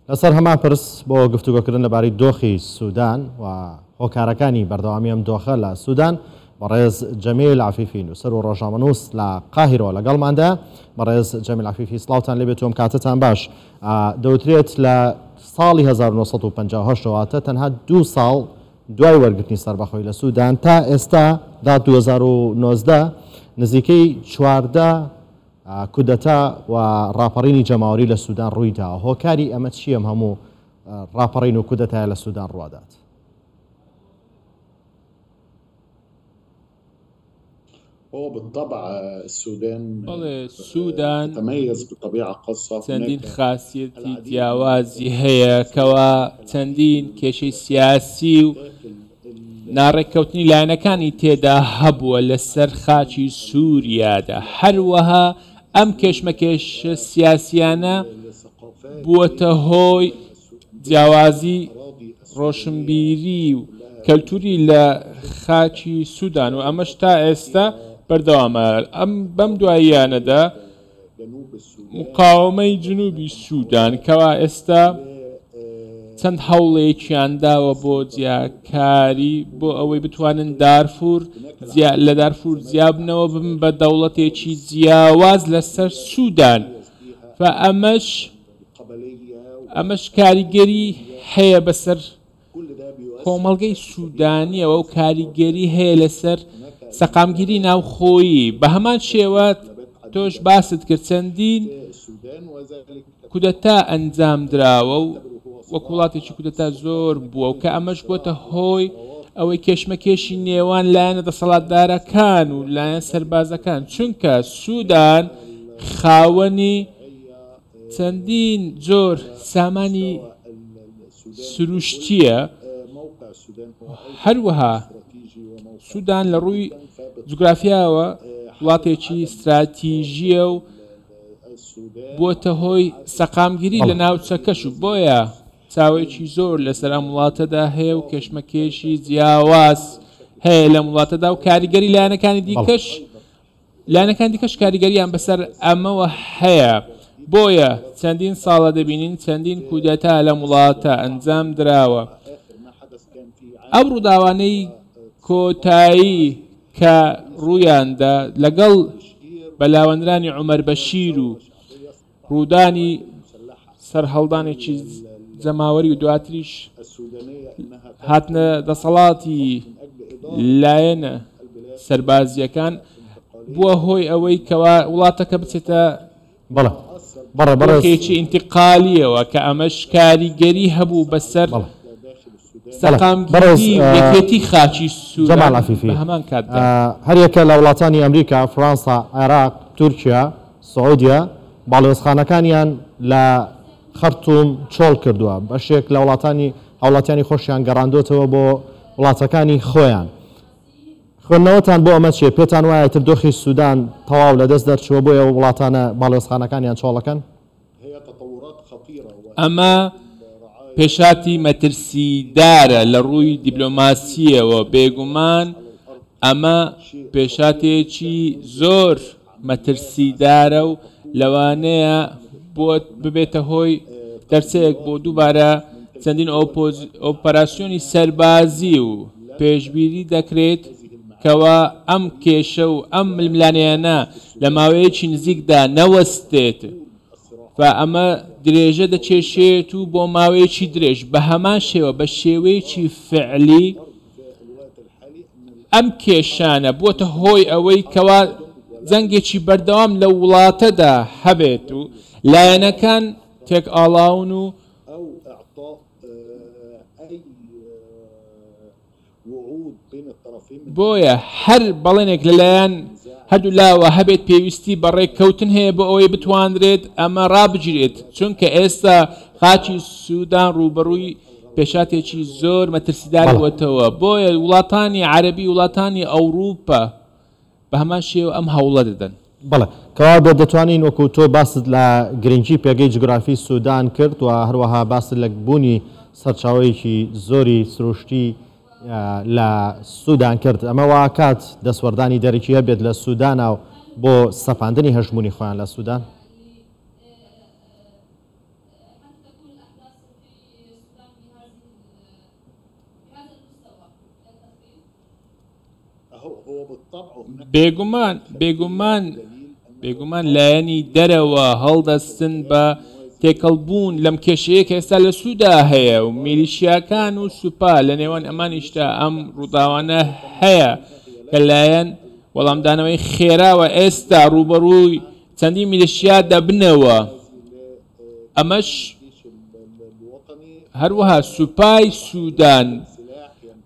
لەسەر هەمان پرس بۆ گفتوگۆکردن لەبارەی دۆخی سوودان و هۆکارەکانی بەردەوامی ئەم دۆخە لە سوودان بەڕێز جەمیل عەفیفی نووسەر و ڕۆژنامەنووس لە قاهیرەوە لەگەڵماندا. بەڕێز جەمیل عەفیفی سڵاوتان لێبێت و ئەم کاتتان باش. دەوترێت لە ساڵی 1958 واتە تەنها 2 ساڵ دوای وەرگرتنی سەربەخۆی لە سوودان تا ئێستا دا 2019 نزیکەی 14 کودەتا و ڕاپەڕینی جەماوەری لە سوودان ڕوویدا. هۆکاری ئەمە چییە هەموو ڕاپەڕین و کودەتای لە سوودان ڕوادات؟ بالطبع السودان تتميز بطبيعة خاصة، چەندین خاصیەتی جیاوازی هەیە کەوا چەندین کێشەی سیاسی و ناڕێککەوتنی لایەنەکانی تێدا هەبووە لەسەر خاچی سووریادا. هەروەها ئەم کێشمەکێشە سیاسیانە بووەتە هۆی جیاوازی ڕۆشنبیری و کەلتوری لە خاچی سوودان و ئەمەش تا ئێستا بەردەوامە. ئەم بەم دواییانەدا مقاومەی جنوبی سوودان کەوا ئێستا چەند هەوڵێکیان داوە بۆ جیاکاری بۆ ئەوەی بتوانن لە دارفور جیابنەوە بن بە دەوڵەتێکی جیاواز لەسەر سوودان. ئەمەش کاریگەری هەیە بەسەر کۆمەڵگەی سوودانیەوە و کاریگەری هەیە لەسەر سەقامگیری ناوخۆیی. بە هەمان شێوە تۆش باست کرد چەندین کودەتا ئەنجام دراوە و وەک وڵاتێکی کودەتا زۆر بووە و کە ئەمەش بۆتە هۆی ئەوەی کێشمەکێشی نێوان لایەنە دەسەڵاتدارەکان و لایەن سەربازەکان، چونکە سوودان خاوەنی چەندین جۆر سامانی سروشتیە. هەروەها سوودان لە ڕووی جوگرافیاوە وڵاتێکی استراتیژیە و بۆتە هۆی سەقامگیری لە ناوچەکەش و بۆیە چاوێکی زۆر لەسەر ئەم وڵاتەدا هەیە و کێشمەکێشی جیاواز هەیە لە وڵاتەدا و کاریگەری لایەنەکان دیکەش کاریگەریان بەسەر ئەمەوە هەیە. بۆیە چەندین ساڵە دەبینین چەندین کودەتا لە وڵاتە ئەنجام دراوە. ئەو ڕووداوانەی کۆتایی کە ڕوویاندا لەگەڵ بەلاوەندرانی عومەر بەشیر و ڕوودانی سەرهەڵدانێکی جەماوەری و دواتریش هاتنە دەسەڵاتی لایەنە سەربازیەکان بووە هۆی ئەوەی کەوا وڵاتەکە بچێتە بەڕێکی ئینتقالیەوە کە ئەمەش کاریگەری هەبوو بەسەر سەقامگیری یەکێتی خاچی سوودان بە هەمان کاتدا. هەر یەکە لە وڵاتانی ئەمریکا، فڕانسا، عێراق، تورکیا، سعودیا باڵێۆزخانەکانیان لە خەرتوم چۆڵ کردووە. بەشێک لە هاوڵاتیانی خۆشیان گەڕاندۆتەوە بۆ وڵاتەکانی خۆیان. خوێندنەوەتان بۆ ئەمە چێ؟ پێتان وایە تر دۆخی سوودان تەواو لەدەست دەرچووە بۆ ئەو وڵاتانە باڵێۆزخانەکانیان چۆڵەکەن؟ ئەمە پێشاتی مەترسیدارە لە ڕووی دیبلۆماسیەوە. بێگومان ئەمە پێشاتێکی زۆر مەترسیدارە و لەوانەیە بۆ ببێتە هۆی دەرسەیەک بۆ دووبارە چەندین ئۆپەراسیۆنی سەربازی و پێشبیری دەکرێت کەوا ئەم کێشە و ئەم ململانەیانە لە ماوەیەکی نزیکدا نەوەستێت و ئەمە درێژە دەچێشێت و بۆ ماوەیەکی درێژ. بە هەمان شێوە بە شێوەیەکی فعلی ئەم کێشانە بۆتە هۆی ئەوەی کەوا جەنگێکی بەردەوام لە وڵاتەدا هەبێت و لایەنەکان تێک ئاڵاون و بۆیە هەر بەڵێنێک لەلایەن هەردوو لاوە هەبێت پێویستی بەڕێککەوتن هەیە بۆ ئەوەی بتوانرێت ئەمە ڕابگیرێت، چونکە ئێستا خاچی سوودان ڕوبەڕووی پێشاتێکی زۆر مەترسیدارەوەتەوە. بۆیە وڵاتانی عەرەبی وڵاتانی ئەوروپا بە هەمان شێوە ئەم هەوڵە دەدەن. بەڵێ کەوا بێ دەتوانین وەکو تۆ باست لە گرنگی پێگەی جوگرافی سوودان کرد و هەروەها باست لە بوونی سەرچاوەیەکی زۆری سروشتی لە سوودان کرد. ئەمە واکات دەسوەردانی دەرەکی هەبێت لە سوودانە و بۆ سەپاندنی هەژمونی خۆیان لە سوودان؟ بێگومان لایەنی دەرەوە هەڵدەستن بە تێکەڵبوون لەم کێشەیە کە ئێستا لە سوودا هەیە و میلیشیاکان و سوپا لە نێوان ئەمانیشتا ئەم ڕووداوانە هەیە کە لایەن وەڵامدانەوەی خێراوە ئێستا ڕوبەڕووی چەندی میلیشیا دەبنەوە. ئەمەش هەروەها سوپای سوودان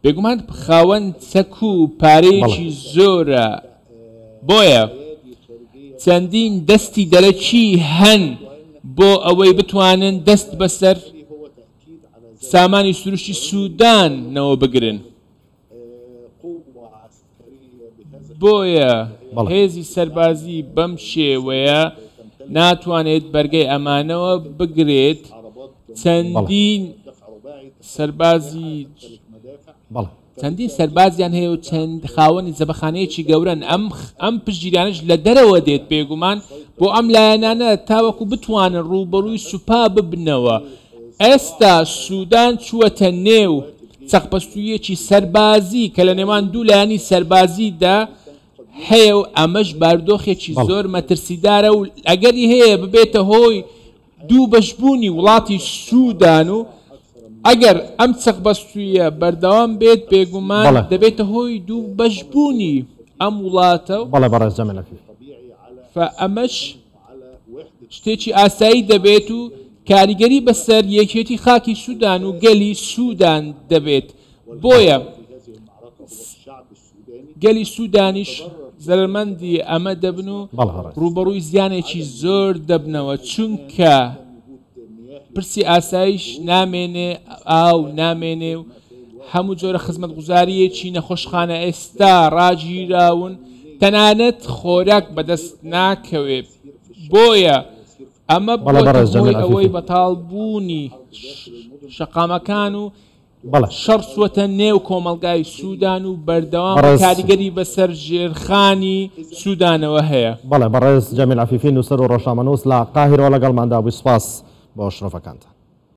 بێگومان خاوەن چەک و پارەیەکی زۆرە، بۆیە چەندین دەستی دەرەچی هەن بۆ ئەوەی بتوانن دەست بەسەر سامانی سروشتی سوودانەوە بگرن. بۆیە هێزی سەربازی بەم شێوەیە ناتوانێت بەرگەی ئەمانەوە بگرێت. چەندین سەربازیان هەیە و چەند خاوەنی زەبەخانەیەکی گەورن. ئەم پشتگیرانش لە دەرەوە دێت بێگومان بۆ ئەم لایەنانە تاوەکو بتوانن ڕوبەڕووی سوپا ببنەوە. ئێستا سوودان چووەتە نێو چەقپەستویەکی سەربازی کە لە نێوان دوو لایەنی سەربازیدا هەیە و ئەمەش باردۆخێکی زۆر مەترسیدارە و ئەگەری هەیە ببێتە هۆی دوو بەشبوونی وڵاتی سوودان و ئەگەر ئەم چەقپەستویە بەردەوام بێت بێگومان دەبێتە هۆی دوو بەشبوونی ئەم وڵاتە. ئەمەش شتێکی ئاسایی دەبێت و کاریگەری بەسەر یەکێتی خاکی سوودان و گەلی سوودان دەبێت. بۆیە گەلی سوودانیش زەرمەندی ئەمە دەبن و ڕوبەڕووی زیانێکی زۆر دەبنەوە، چونکە پرسی ئاسایش نامێنێ، ئاو نامێنێ و هەموو جۆرە خزمەت گوزاریەکی نەخۆشخانە ئێستا ڕاگیراون، تەنانەت خۆراک بەدەست ناکەوێت. بۆیە ئەمە بۆی ئەوەی بەتاڵبوونی شەقامەکان و شەڕ سووەتە نێو کۆمەلگای سوودان و بەردەوام کاریگەری بەسەر ژێرخانی سوودانەوە هەیە. بەڕێز جەمیل عەفیفی نووسەر و ڕۆژنامەنووس لە قاهیرەوە لەگەڵماندا بووی. سوپاس بۆ شرفەکانتان.